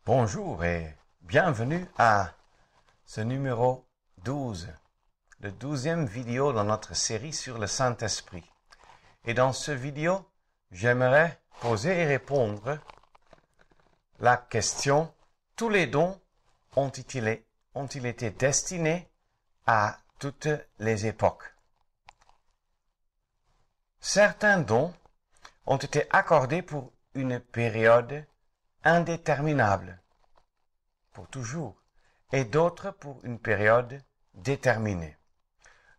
Bonjour et bienvenue à ce numéro 12, le 12e vidéo dans notre série sur le Saint-Esprit. Et dans ce vidéo, j'aimerais poser et répondre la question: tous les dons ont-ils été destinés à toutes les époques? Certains dons ont été accordés pour une période indéterminable, pour toujours, et d'autres pour une période déterminée,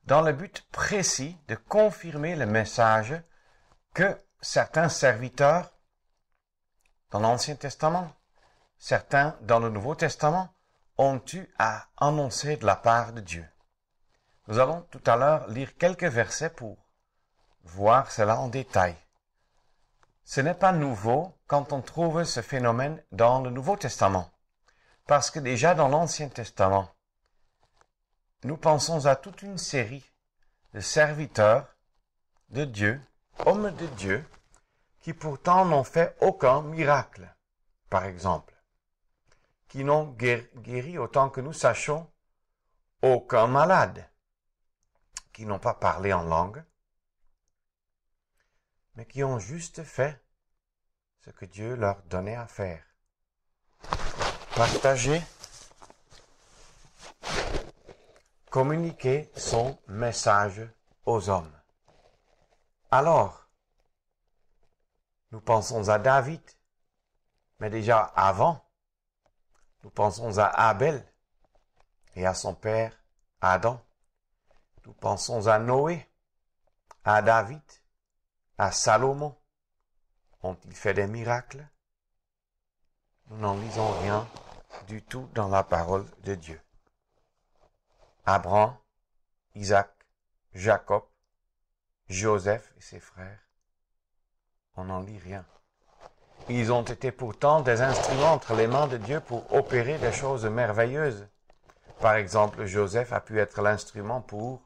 dans le but précis de confirmer le message que certains serviteurs dans l'Ancien Testament, certains dans le Nouveau Testament, ont eu à annoncer de la part de Dieu. Nous allons tout à l'heure lire quelques versets pour voir cela en détail. Ce n'est pas nouveau quand on trouve ce phénomène dans le Nouveau Testament, parce que déjà dans l'Ancien Testament, nous pensons à toute une série de serviteurs de Dieu, hommes de Dieu, qui pourtant n'ont fait aucun miracle, par exemple, qui n'ont guéri autant que nous sachions aucun malade, qui n'ont pas parlé en langue, mais qui ont juste fait ce que Dieu leur donnait à faire. Partager, communiquer son message aux hommes. Alors, nous pensons à David, mais déjà avant, nous pensons à Abel et à son père Adam. Nous pensons à Noé, à David, à Salomon. Ont-ils fait des miracles? Nous n'en lisons rien du tout dans la parole de Dieu. Abraham, Isaac, Jacob, Joseph et ses frères, on n'en lit rien. Ils ont été pourtant des instruments entre les mains de Dieu pour opérer des choses merveilleuses. Par exemple, Joseph a pu être l'instrument pour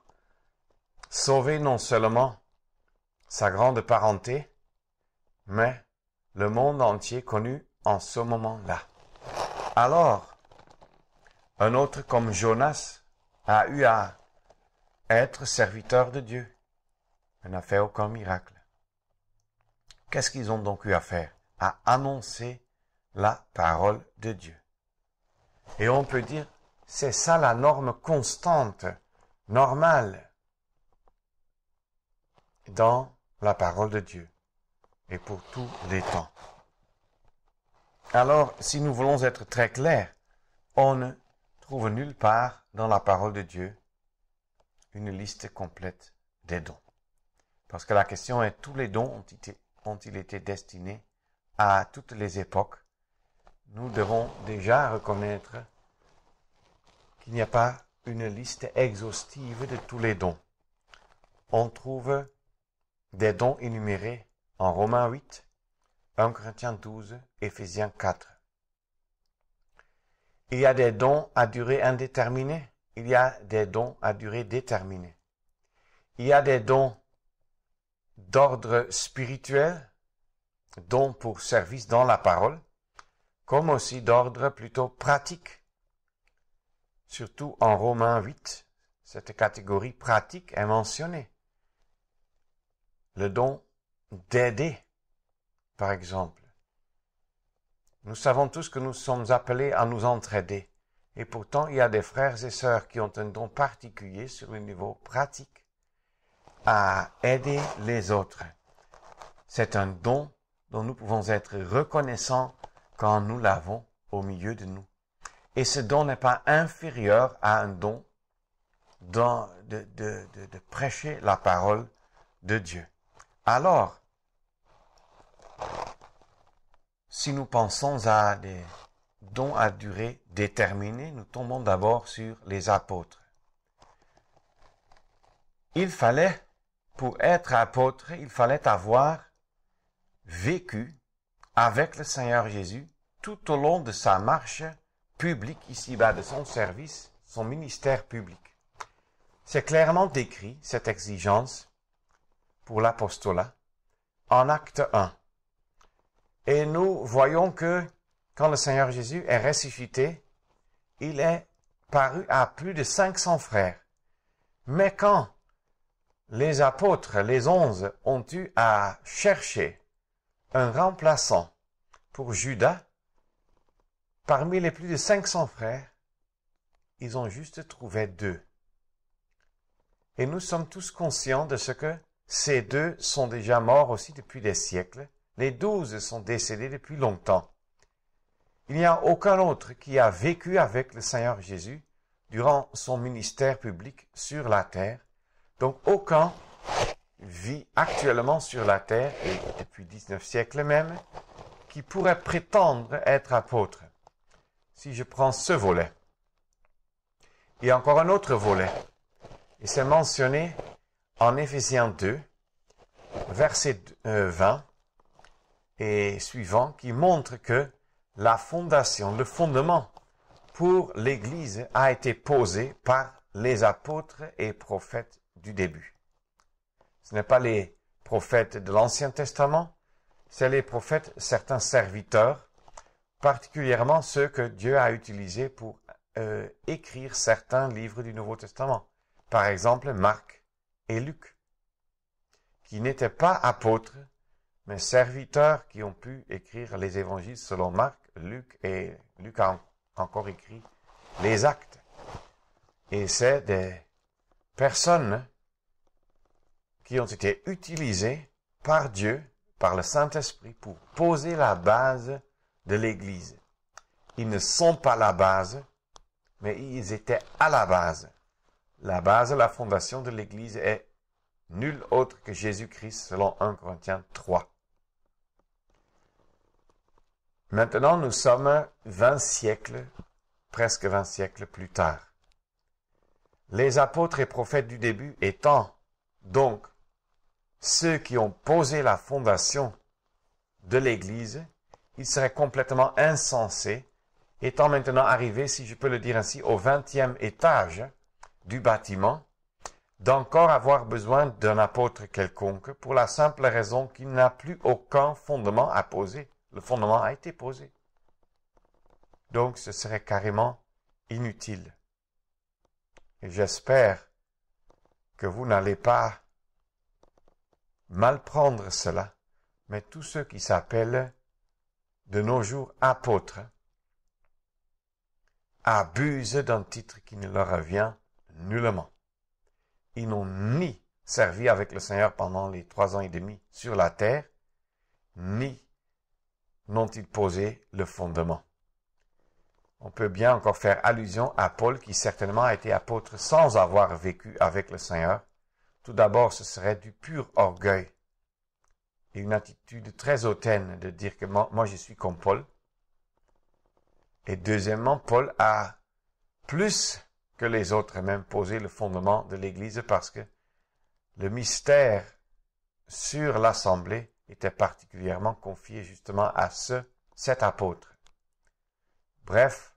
sauver non seulement sa grande parenté, mais le monde entier connu en ce moment-là. Alors, un autre comme Jonas a eu à être serviteur de Dieu, mais n'a fait aucun miracle. Qu'est-ce qu'ils ont donc eu à faire? À annoncer la parole de Dieu. Et on peut dire, c'est ça la norme constante, normale, dans la parole de Dieu, et pour tous les temps. Alors, si nous voulons être très clairs, on ne trouve nulle part dans la parole de Dieu une liste complète des dons. Parce que la question est, tous les dons ont-ils été destinés à toutes les époques? Nous devons déjà reconnaître qu'il n'y a pas une liste exhaustive de tous les dons. On trouve des dons énumérés en Romains 8, 1 Corinthiens 12, Éphésiens 4. Il y a des dons à durée indéterminée. Il y a des dons à durée déterminée. Il y a des dons d'ordre spirituel, dons pour service dans la parole, comme aussi d'ordre plutôt pratique. Surtout en Romains 8, cette catégorie pratique est mentionnée. Le don d'aider, par exemple. Nous savons tous que nous sommes appelés à nous entraider. Et pourtant, il y a des frères et sœurs qui ont un don particulier sur le niveau pratique à aider les autres. C'est un don dont nous pouvons être reconnaissants quand nous l'avons au milieu de nous. Et ce don n'est pas inférieur à un don de prêcher la parole de Dieu. Alors, si nous pensons à des dons à durée déterminée, nous tombons d'abord sur les apôtres. Pour être apôtre, il fallait avoir vécu avec le Seigneur Jésus tout au long de sa marche publique ici-bas, de son service, son ministère public. C'est clairement décrit, cette exigence, pour l'apostolat, en acte 1. Et nous voyons que quand le Seigneur Jésus est ressuscité, il est paru à plus de 500 frères. Mais quand les apôtres, les 11, ont eu à chercher un remplaçant pour Judas, parmi les plus de 500 frères, ils ont juste trouvé 2. Et nous sommes tous conscients de ce que ces 2 sont déjà morts aussi depuis des siècles. Les 12 sont décédés depuis longtemps. Il n'y a aucun autre qui a vécu avec le Seigneur Jésus durant son ministère public sur la terre. Donc aucun vit actuellement sur la terre, et depuis 19 siècles même, qui pourrait prétendre être apôtre. Si je prends ce volet. Il y a encore un autre volet, et c'est mentionné en Éphésiens 2, verset 20 et suivant, qui montre que la fondation, le fondement pour l'Église a été posé par les apôtres et prophètes du début. Ce n'est pas les prophètes de l'Ancien Testament, c'est les prophètes, certains serviteurs, particulièrement ceux que Dieu a utilisés pour écrire certains livres du Nouveau Testament. Par exemple, Marc et Luc, qui n'étaient pas apôtres, mais serviteurs qui ont pu écrire les évangiles selon Marc, Luc, et Luc a encore écrit les actes. Et c'est des personnes qui ont été utilisées par Dieu, par le Saint-Esprit, pour poser la base de l'Église. Ils ne sont pas la base, mais ils étaient à la base. La base, la fondation de l'Église est nul autre que Jésus-Christ, selon 1 Corinthiens 3. Maintenant, nous sommes 20 siècles, presque 20 siècles plus tard. Les apôtres et prophètes du début étant donc ceux qui ont posé la fondation de l'Église, il serait complètement insensé, étant maintenant arrivé, si je peux le dire ainsi, au 20e étage du bâtiment, d'encore avoir besoin d'un apôtre quelconque, pour la simple raison qu'il n'a plus aucun fondement à poser. Le fondement a été posé. Donc ce serait carrément inutile. Et j'espère que vous n'allez pas mal prendre cela, mais tous ceux qui s'appellent de nos jours apôtres abusent d'un titre qui ne leur revient nullement. Ils n'ont ni servi avec le Seigneur pendant les 3 ans et demi sur la terre, ni n'ont-ils posé le fondement. On peut bien encore faire allusion à Paul qui certainement a été apôtre sans avoir vécu avec le Seigneur. Tout d'abord, ce serait du pur orgueil et une attitude très hautaine de dire que moi je suis comme Paul. Et deuxièmement, Paul a plus que les autres même posé le fondement de l'Église parce que le mystère sur l'Assemblée était particulièrement confié justement à cet apôtre. Bref,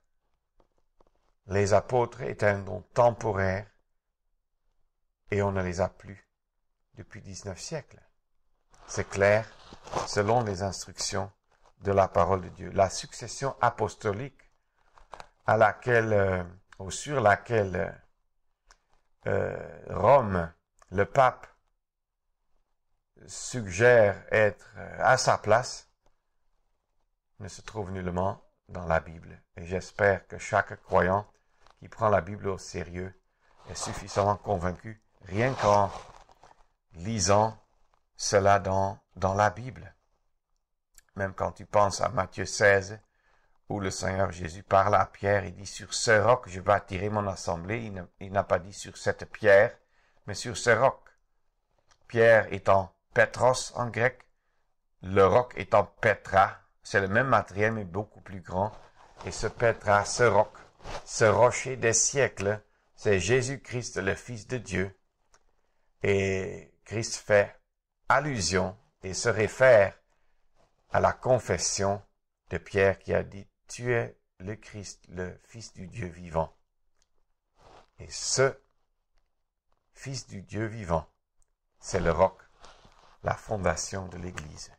les apôtres étaient un don temporaire et on ne les a plus depuis 19 siècles. C'est clair, selon les instructions de la parole de Dieu. La succession apostolique à laquelle, ou sur laquelle Rome, le pape, suggère être à sa place, ne se trouve nullement dans la Bible. Et j'espère que chaque croyant qui prend la Bible au sérieux est suffisamment convaincu, rien qu'en lisant cela dans la Bible. Même quand tu penses à Matthieu 16, où le Seigneur Jésus parle à Pierre, il dit « Sur ce roc, je bâtirai mon assemblée ». Il n'a pas dit « sur cette pierre », mais « sur ce roc ». Pierre étant Petros en grec, le roc étant Petra, c'est le même matériel mais beaucoup plus grand. Et ce Petra, ce roc, ce rocher des siècles, c'est Jésus-Christ, le Fils de Dieu. Et Christ fait allusion et se réfère à la confession de Pierre qui a dit « Tu es le Christ, le Fils du Dieu vivant ». Et ce Fils du Dieu vivant, c'est le roc, la fondation de l'Église.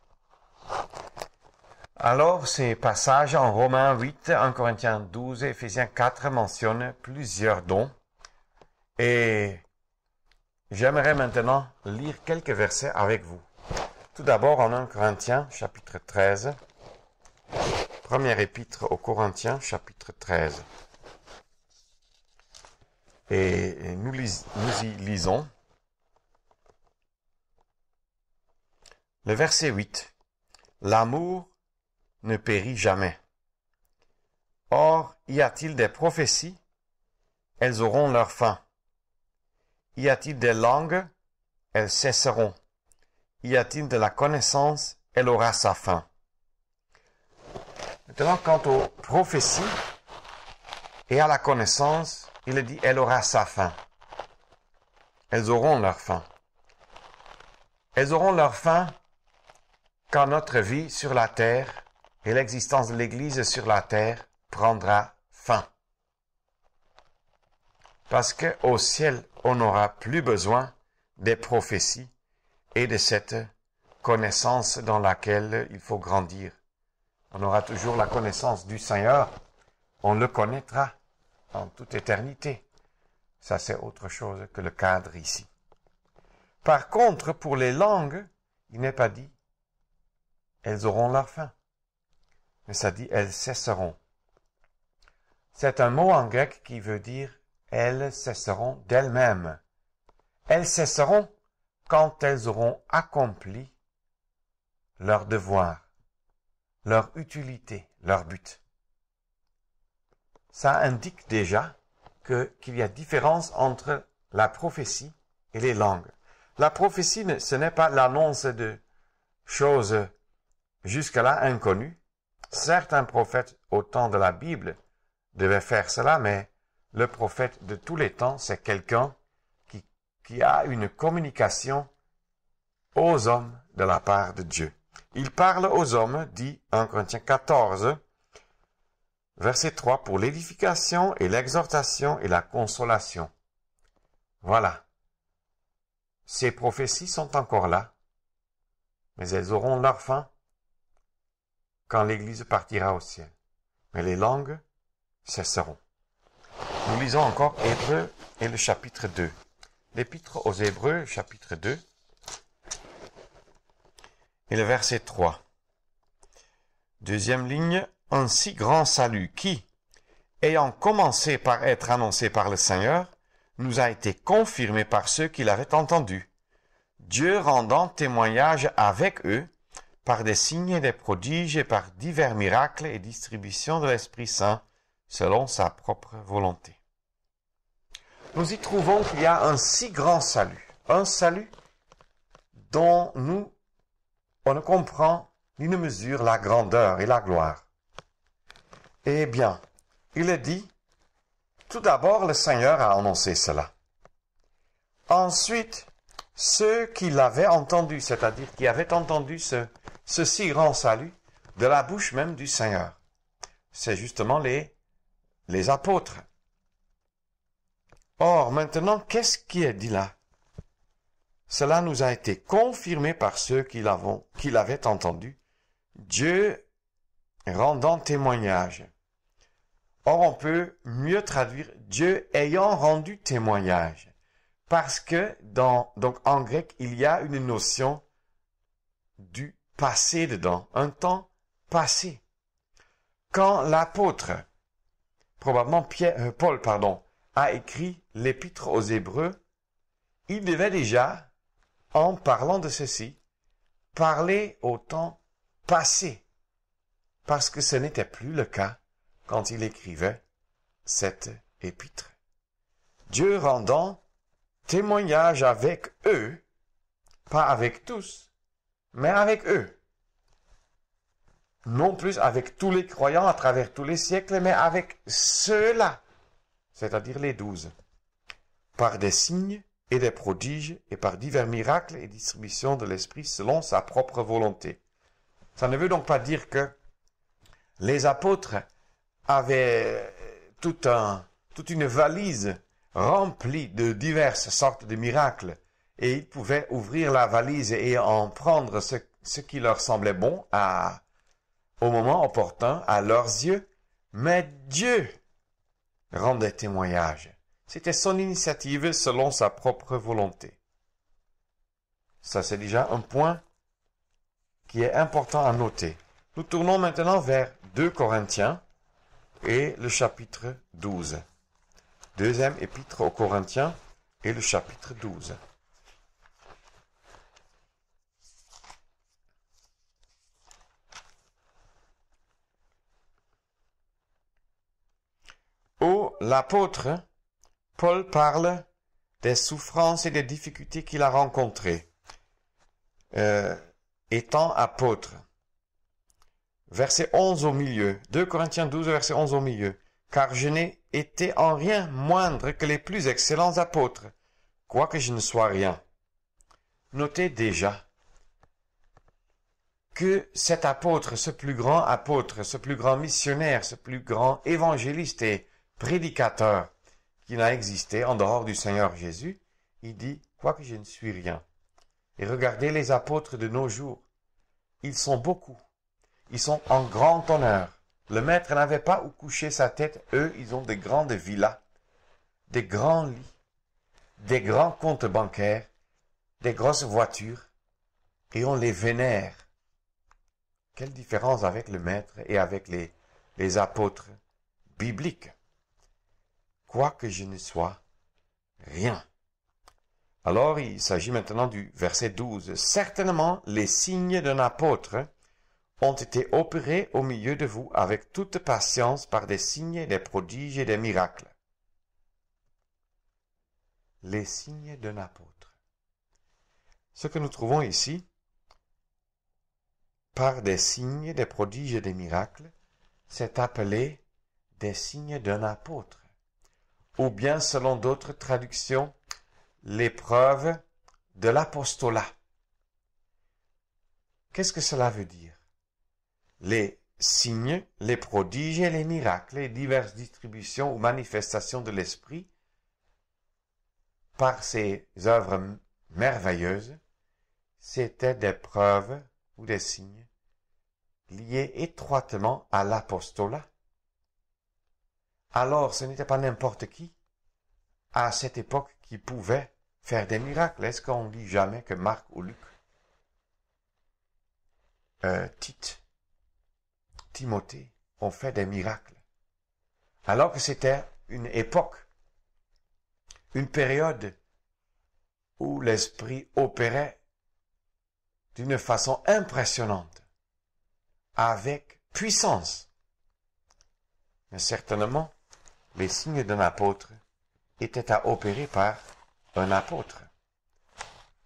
Alors, ces passages en Romains 8, 1 Corinthiens 12 et Éphésiens 4 mentionnent plusieurs dons. Et j'aimerais maintenant lire quelques versets avec vous. Tout d'abord en 1 Corinthiens chapitre 13, première épître aux Corinthiens chapitre 13. Et nous y lisons le verset 8. L'amour ne périt jamais. Or, y a-t-il des prophéties? Elles auront leur fin. Y a-t-il des langues? Elles cesseront. Y a-t-il de la connaissance? Elle aura sa fin. Maintenant, quant aux prophéties et à la connaissance, il est dit, elle aura sa fin. Elles auront leur fin. Elles auront leur fin quand notre vie sur la terre et l'existence de l'Église sur la terre prendra fin. Parce qu'au ciel, on n'aura plus besoin des prophéties et de cette connaissance dans laquelle il faut grandir. On aura toujours la connaissance du Seigneur. On le connaîtra en toute éternité. Ça, c'est autre chose que le cadre ici. Par contre, pour les langues, il n'est pas dit elles auront leur fin. Mais ça dit elles cesseront. C'est un mot en grec qui veut dire elles cesseront d'elles-mêmes. Elles cesseront quand elles auront accompli leur devoir, leur utilité, leur but. Ça indique déjà qu'il y a différence entre la prophétie et les langues. La prophétie, ce n'est pas l'annonce de choses jusque-là inconnues. Certains prophètes au temps de la Bible devaient faire cela, mais le prophète de tous les temps, c'est quelqu'un qui a une communication aux hommes de la part de Dieu. Il parle aux hommes, dit 1 Corinthiens 14, verset 3, pour l'édification et l'exhortation et la consolation. Voilà. Ces prophéties sont encore là, mais elles auront leur fin quand l'Église partira au ciel. Mais les langues cesseront. Nous lisons encore Hébreux et le chapitre 2. L'épître aux Hébreux, chapitre 2, et le verset 3. Deuxième ligne, un si grand salut qui, ayant commencé par être annoncé par le Seigneur, nous a été confirmé par ceux qui l'avaient entendu, Dieu rendant témoignage avec eux par des signes et des prodiges et par divers miracles et distribution de l'Esprit Saint selon sa propre volonté. Nous y trouvons qu'il y a un si grand salut, un salut dont on ne comprend ni ne mesure la grandeur et la gloire. Eh bien, il est dit, tout d'abord le Seigneur a annoncé cela. Ensuite, ceux qui l'avaient entendu, c'est-à-dire qui avaient entendu ce si grand salut de la bouche même du Seigneur, c'est justement les apôtres. Or, maintenant, qu'est-ce qui est dit là? Cela nous a été confirmé par ceux qui l'avaient entendu, Dieu rendant témoignage. Or, on peut mieux traduire Dieu ayant rendu témoignage. Parce que donc en grec, il y a une notion du passé dedans, un temps passé. Quand l'apôtre, probablement Paul, a écrit l'épître aux Hébreux, il devait déjà, en parlant de ceci, parler au temps passé, parce que ce n'était plus le cas quand il écrivait cette épître. Dieu rendant témoignage avec eux, pas avec tous, mais avec eux. Non plus avec tous les croyants à travers tous les siècles, mais avec ceux-là, c'est-à-dire les 12, par des signes et des prodiges et par divers miracles et distributions de l'Esprit selon sa propre volonté. Ça ne veut donc pas dire que les apôtres avaient toute une valise remplie de diverses sortes de miracles et ils pouvaient ouvrir la valise et en prendre ce qui leur semblait bon à au moment opportun à leurs yeux, mais Dieu rendait témoignage. C'était son initiative selon sa propre volonté. Ça, c'est déjà un point qui est important à noter. Nous tournons maintenant vers 2 Corinthiens et le chapitre 12. Deuxième épître aux Corinthiens et le chapitre 12. Où l'apôtre Paul parle des souffrances et des difficultés qu'il a rencontrées, étant apôtre. Verset 11 au milieu, 2 Corinthiens 12, verset 11 au milieu. Car je n'ai été en rien moindre que les plus excellents apôtres, quoique je ne sois rien. Notez déjà que cet apôtre, ce plus grand missionnaire, ce plus grand évangéliste et prédicateur qui n'a existé en dehors du Seigneur Jésus, il dit, quoique je ne suis rien. Et regardez les apôtres de nos jours. Ils sont beaucoup. Ils sont en grand honneur. Le maître n'avait pas où coucher sa tête. Eux, ils ont des grandes villas, des grands lits, des grands comptes bancaires, des grosses voitures, et on les vénère. Quelle différence avec le maître et avec les apôtres bibliques. Quoique je ne sois rien. Alors, il s'agit maintenant du verset 12. Certainement, les signes d'un apôtre ont été opérés au milieu de vous avec toute patience par des signes, des prodiges et des miracles. Les signes d'un apôtre. Ce que nous trouvons ici, par des signes, des prodiges et des miracles, c'est appelé des signes d'un apôtre. Ou bien, selon d'autres traductions, l'épreuve de l'apostolat. Qu'est-ce que cela veut dire? Les signes, les prodiges et les miracles, les diverses distributions ou manifestations de l'Esprit, par ces œuvres merveilleuses, c'étaient des preuves ou des signes liés étroitement à l'apostolat. Alors, ce n'était pas n'importe qui, à cette époque, qui pouvait faire des miracles. Est-ce qu'on ne lit jamais que Marc ou Luc, Tite, Timothée ont fait des miracles? Alors que c'était une époque, une période où l'Esprit opérait d'une façon impressionnante, avec puissance. Mais certainement, les signes d'un apôtre étaient à opérer par un apôtre.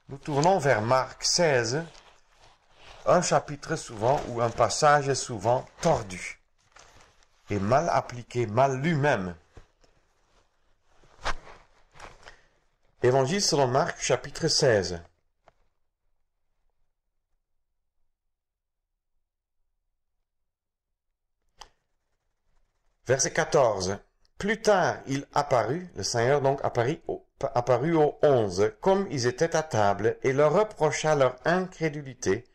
Nous tournons vers Marc 16, un chapitre souvent ou un passage souvent tordu et mal appliqué, mal lu même. Évangile selon Marc, chapitre 16. Verset 14. Plus tard, il apparut, le Seigneur donc apparut aux 11, comme ils étaient à table, et leur reprocha leur incrédulité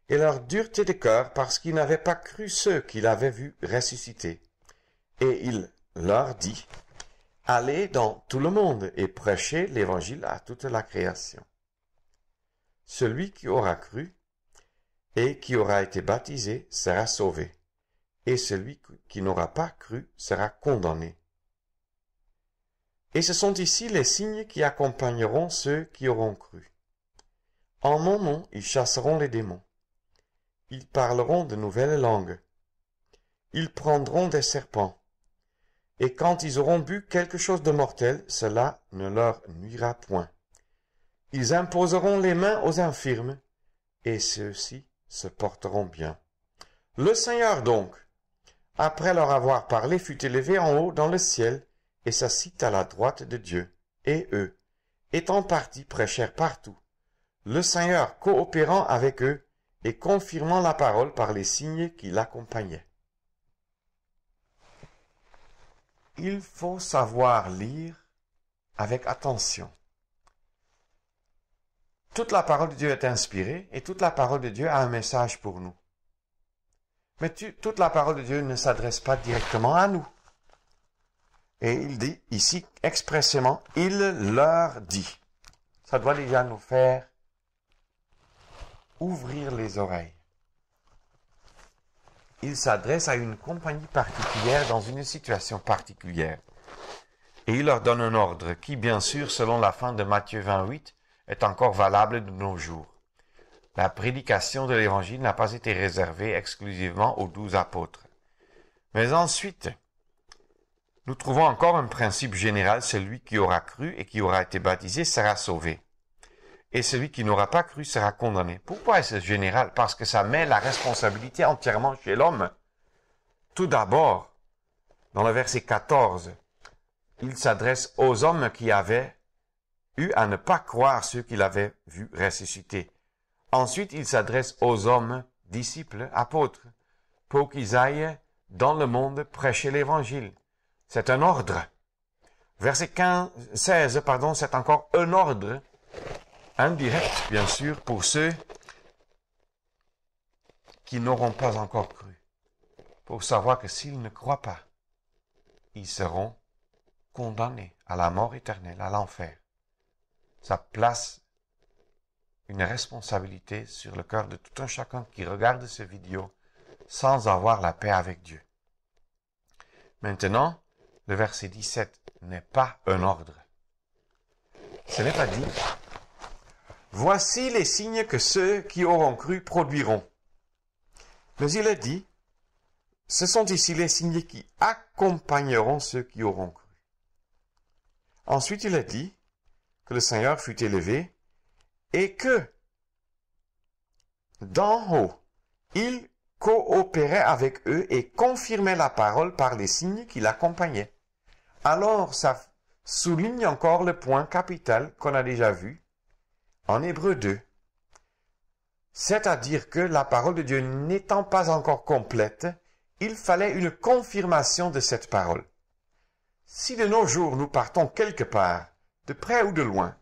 et leur dureté de cœur, parce qu'ils n'avaient pas cru ceux qu'il avait vus ressusciter. Et il leur dit, allez dans tout le monde et prêchez l'évangile à toute la création. Celui qui aura cru et qui aura été baptisé sera sauvé, et celui qui n'aura pas cru sera condamné. Et ce sont ici les signes qui accompagneront ceux qui auront cru. En mon nom, ils chasseront les démons. Ils parleront de nouvelles langues. Ils prendront des serpents. Et quand ils auront bu quelque chose de mortel, cela ne leur nuira point. Ils imposeront les mains aux infirmes, et ceux-ci se porteront bien. Le Seigneur donc, après leur avoir parlé, fut élevé en haut dans le ciel, et s'assit à la droite de Dieu. Et eux, étant partis, prêchèrent partout, le Seigneur coopérant avec eux et confirmant la parole par les signes qui l'accompagnaient. Il faut savoir lire avec attention. Toute la parole de Dieu est inspirée et toute la parole de Dieu a un message pour nous. Mais toute la parole de Dieu ne s'adresse pas directement à nous. Et il dit ici expressément, il leur dit. Ça doit déjà nous faire ouvrir les oreilles. Il s'adresse à une compagnie particulière dans une situation particulière. Et il leur donne un ordre qui, bien sûr, selon la fin de Matthieu 28, est encore valable de nos jours. La prédication de l'Évangile n'a pas été réservée exclusivement aux 12 apôtres. Mais ensuite, nous trouvons encore un principe général, celui qui aura cru et qui aura été baptisé sera sauvé. Et celui qui n'aura pas cru sera condamné. Pourquoi est-ce général? Parce que ça met la responsabilité entièrement chez l'homme. Tout d'abord, dans le verset 14, il s'adresse aux hommes qui avaient eu à ne pas croire ceux qu'il avait vus ressusciter. Ensuite, il s'adresse aux hommes, disciples, apôtres, pour qu'ils aillent dans le monde prêcher l'Évangile. C'est un ordre. Verset 16, c'est encore un ordre, indirect, bien sûr, pour ceux qui n'auront pas encore cru, pour savoir que s'ils ne croient pas, ils seront condamnés à la mort éternelle, à l'enfer. Ça place une responsabilité sur le cœur de tout un chacun qui regarde cette vidéo sans avoir la paix avec Dieu. Maintenant, le verset 17 n'est pas un ordre. Ce n'est pas dit « Voici les signes que ceux qui auront cru produiront. » Mais il est dit « Ce sont ici les signes qui accompagneront ceux qui auront cru. » Ensuite, il est dit que le Seigneur fut élevé et que, d'en haut, il coopérait avec eux et confirmait la parole par les signes qui l'accompagnaient. Alors, ça souligne encore le point capital qu'on a déjà vu en Hébreux 2. C'est-à-dire que la parole de Dieu n'étant pas encore complète, il fallait une confirmation de cette parole. Si de nos jours nous partons quelque part, de près ou de loin,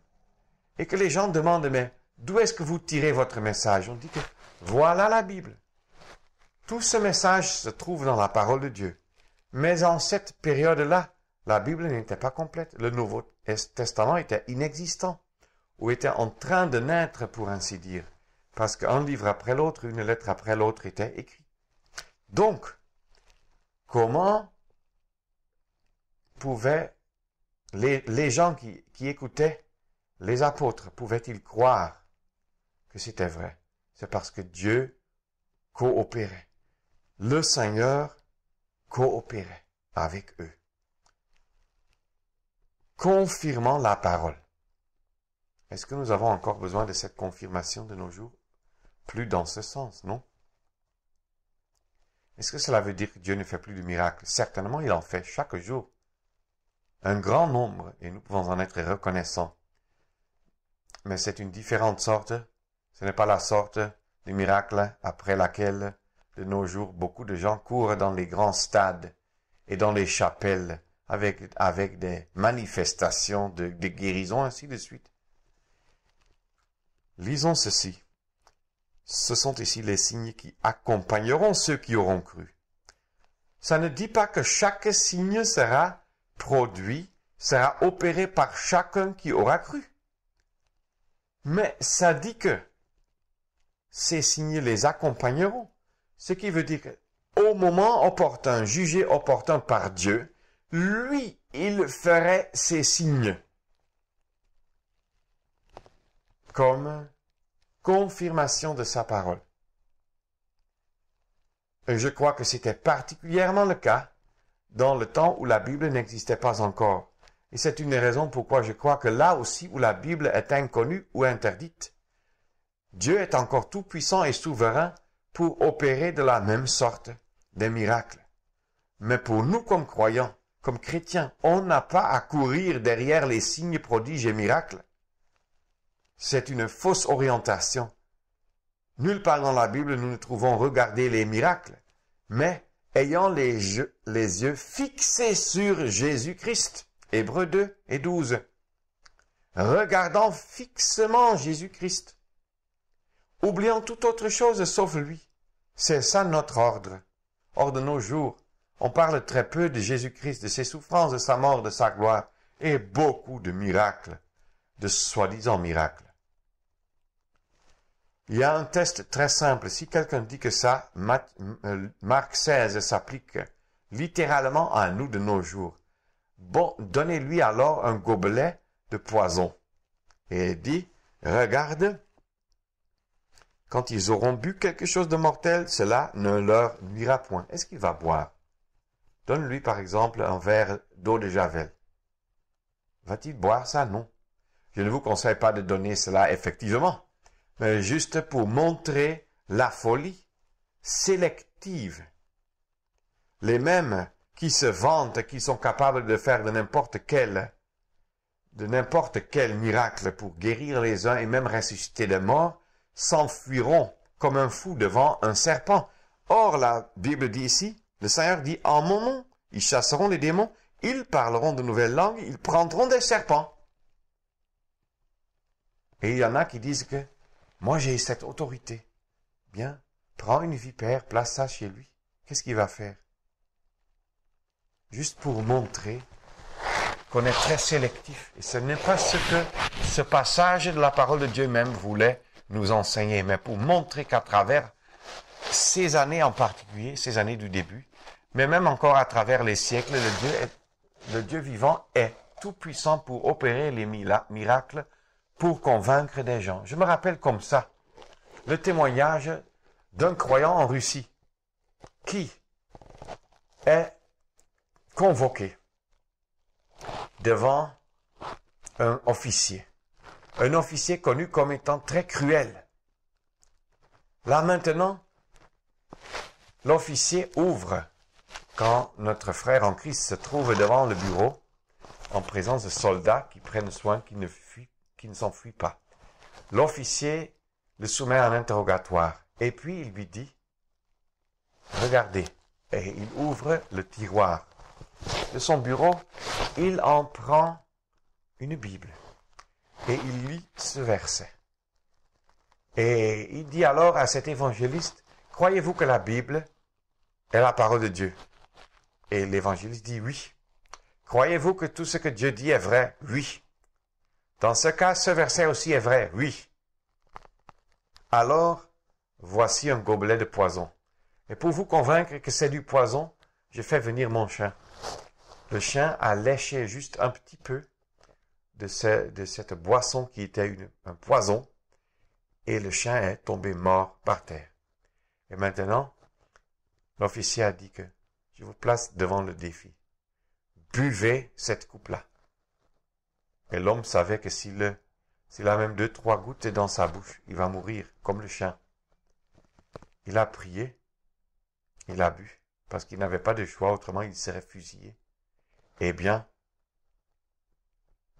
et que les gens demandent, mais d'où est-ce que vous tirez votre message? On dit que voilà la Bible. Tout ce message se trouve dans la parole de Dieu. Mais en cette période-là, la Bible n'était pas complète. Le Nouveau Testament était inexistant, ou était en train de naître, pour ainsi dire, parce qu'un livre après l'autre, une lettre après l'autre était écrite. Donc, comment pouvaient les gens qui écoutaient les apôtres, pouvaient-ils croire que c'était vrai? C'est parce que Dieu coopérait. Le Seigneur coopérait avec eux, confirmant la parole. Est-ce que nous avons encore besoin de cette confirmation de nos jours? Plus dans ce sens, non? Est-ce que cela veut dire que Dieu ne fait plus de miracles? Certainement, il en fait chaque jour. Un grand nombre, et nous pouvons en être reconnaissants. Mais c'est une différente sorte. Ce n'est pas la sorte du miracle après laquelle, de nos jours, beaucoup de gens courent dans les grands stades et dans les chapelles avec des manifestations de guérison, ainsi de suite. Lisons ceci. Ce sont ici les signes qui accompagneront ceux qui auront cru. Ça ne dit pas que chaque signe sera produit, sera opéré par chacun qui aura cru. Mais ça dit que ces signes les accompagneront. Ce qui veut dire qu'au moment opportun, jugé opportun par Dieu, lui, il ferait ces signes comme confirmation de sa parole. Et je crois que c'était particulièrement le cas dans le temps où la Bible n'existait pas encore. Et c'est une des raisons pourquoi je crois que là aussi où la Bible est inconnue ou interdite, Dieu est encore tout puissant et souverain pour opérer de la même sorte des miracles. Mais pour nous comme croyants, comme chrétiens, on n'a pas à courir derrière les signes, prodiges et miracles. C'est une fausse orientation. Nulle part dans la Bible nous ne trouvons regarder les miracles, mais ayant les yeux fixés sur Jésus-Christ. Hébreux 2 et 12. Regardant fixement Jésus-Christ, oubliant toute autre chose sauf lui. C'est ça notre ordre. Or, de nos jours, on parle très peu de Jésus-Christ, de ses souffrances, de sa mort, de sa gloire, et beaucoup de miracles, de soi-disant miracles. Il y a un test très simple. Si quelqu'un dit que ça, Marc 16 s'applique littéralement à nous de nos jours. Bon, donnez-lui alors un gobelet de poison. Et il dit, regarde, quand ils auront bu quelque chose de mortel, cela ne leur nuira point. Est-ce qu'il va boire? Donne-lui par exemple un verre d'eau de Javel. Va-t-il boire ça? Non. Je ne vous conseille pas de donner cela effectivement, mais juste pour montrer la folie sélective. Les mêmes qui se vantent qu'ils sont capables de faire de n'importe quel miracle pour guérir les uns et même ressusciter les morts, s'enfuiront comme un fou devant un serpent. Or, la Bible dit ici, le Seigneur dit, en mon nom, ils chasseront les démons, ils parleront de nouvelles langues, ils prendront des serpents. Et il y en a qui disent que, moi j'ai cette autorité. Bien, prends une vipère, place ça chez lui. Qu'est-ce qu'il va faire? Juste pour montrer qu'on est très sélectif. Et ce n'est pas ce que ce passage de la parole de Dieu même voulait nous enseigner, mais pour montrer qu'à travers ces années en particulier, ces années du début, mais même encore à travers les siècles, le Dieu vivant est tout puissant pour opérer les miracles, pour convaincre des gens. Je me rappelle comme ça le témoignage d'un croyant en Russie qui est convoqué devant un officier connu comme étant très cruel. Là maintenant, l'officier ouvre quand notre frère en Christ se trouve devant le bureau en présence de soldats qui prennent soin qu'il ne s'enfuit pas. L'officier le soumet à un interrogatoire et puis il lui dit « Regardez » et il ouvre le tiroir de son bureau, il en prend une Bible et il lit ce verset. Et il dit alors à cet évangéliste, « Croyez-vous que la Bible est la parole de Dieu ?» Et l'évangéliste dit « Oui. » « Croyez-vous que tout ce que Dieu dit est vrai? » « Oui. » « Dans ce cas, ce verset aussi est vrai? » « Oui. » « Alors, voici un gobelet de poison. Et pour vous convaincre que c'est du poison, je fais venir mon chien. Le chien a léché juste un petit peu de cette boisson qui était un poison, et le chien est tombé mort par terre. Et maintenant, l'officier a dit que je vous place devant le défi. Buvez cette coupe-là. Et l'homme savait que s'il a même 2-3 gouttes dans sa bouche, il va mourir comme le chien. Il a prié, il a bu, parce qu'il n'avait pas de choix, autrement il serait fusillé. Eh bien,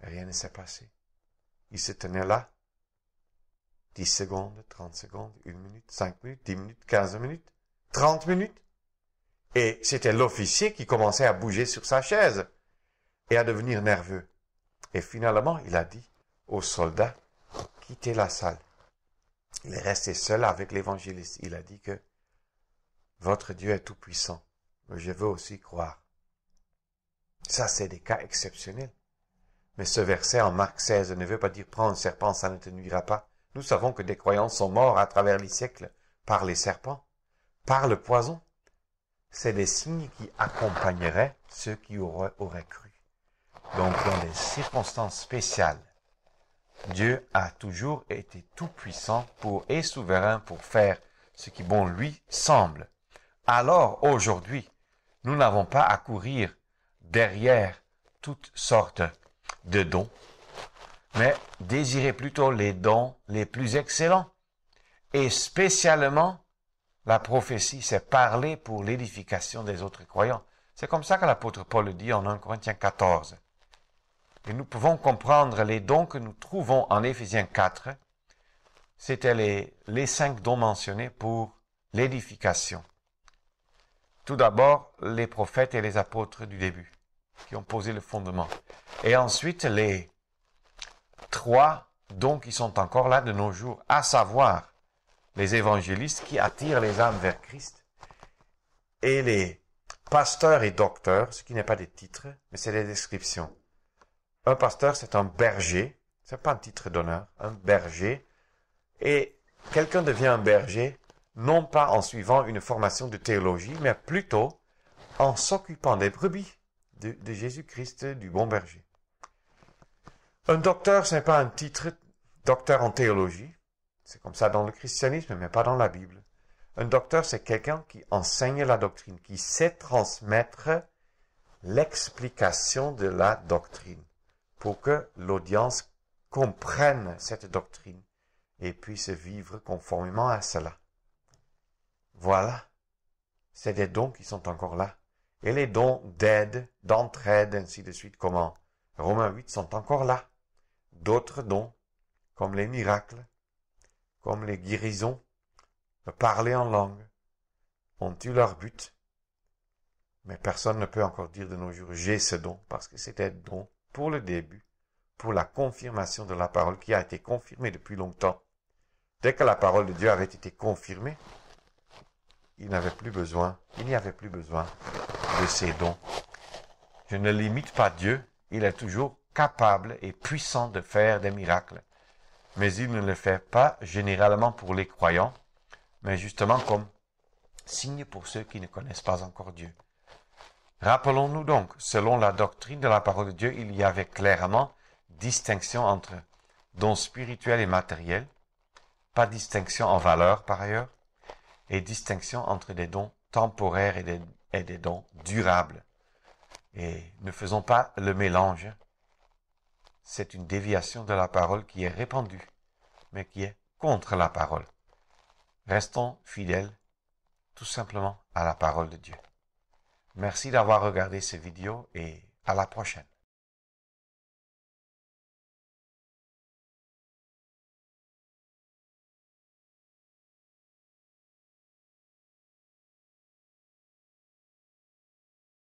rien ne s'est passé. Il se tenait là, 10 secondes, 30 secondes, 1 minute, 5 minutes, 10 minutes, 15 minutes, 30 minutes. Et c'était l'officier qui commençait à bouger sur sa chaise et à devenir nerveux. Et finalement, il a dit aux soldats, quittez la salle. Il est resté seul avec l'évangéliste. Il a dit que votre Dieu est tout puissant, mais je veux aussi croire. Ça, c'est des cas exceptionnels. Mais ce verset en Marc 16 ne veut pas dire prends un serpent, ça ne te nuira pas. Nous savons que des croyants sont morts à travers les siècles par les serpents, par le poison. C'est des signes qui accompagneraient ceux qui auraient cru. Donc, dans des circonstances spéciales, Dieu a toujours été tout puissant et souverain pour faire ce qui bon lui semble. Alors, aujourd'hui, nous n'avons pas à courir derrière toutes sortes de dons, mais désirer plutôt les dons les plus excellents. Et spécialement, la prophétie, c'est parler pour l'édification des autres croyants. C'est comme ça que l'apôtre Paul le dit en 1 Corinthiens 14. Et nous pouvons comprendre les dons que nous trouvons en Éphésiens 4. C'était les 5 dons mentionnés pour l'édification. Tout d'abord, les prophètes et les apôtres du début, qui ont posé le fondement. Et ensuite, les 3 dons qui sont encore là de nos jours, à savoir les évangélistes qui attirent les âmes vers Christ, et les pasteurs et docteurs, ce qui n'est pas des titres, mais c'est des descriptions. Un pasteur, c'est un berger, c'est pas un titre d'honneur, un berger, et quelqu'un devient un berger, non pas en suivant une formation de théologie, mais plutôt en s'occupant des brebis de Jésus-Christ, du bon berger. Un docteur, ce n'est pas un titre, docteur en théologie. C'est comme ça dans le christianisme, mais pas dans la Bible. Un docteur, c'est quelqu'un qui enseigne la doctrine, qui sait transmettre l'explication de la doctrine pour que l'audience comprenne cette doctrine et puisse vivre conformément à cela. Voilà. C'est des dons qui sont encore là. Et les dons d'aide, d'entraide, ainsi de suite, comme en Romains 8, sont encore là. D'autres dons, comme les miracles, comme les guérisons, le parler en langue, ont eu leur but. Mais personne ne peut encore dire de nos jours, j'ai ce don, parce que c'était don pour le début, pour la confirmation de la parole qui a été confirmée depuis longtemps. Dès que la parole de Dieu avait été confirmée, il n'y avait plus besoin de ces dons. Je ne limite pas Dieu, il est toujours capable et puissant de faire des miracles. Mais il ne le fait pas généralement pour les croyants, mais justement comme signe pour ceux qui ne connaissent pas encore Dieu. Rappelons-nous donc, selon la doctrine de la parole de Dieu, il y avait clairement distinction entre dons spirituels et matériels, pas distinction en valeur par ailleurs, et distinction entre des dons temporaires et des dons durables. Et ne faisons pas le mélange. C'est une déviation de la parole qui est répandue, mais qui est contre la parole. Restons fidèles, tout simplement, à la parole de Dieu. Merci d'avoir regardé cette vidéo et à la prochaine.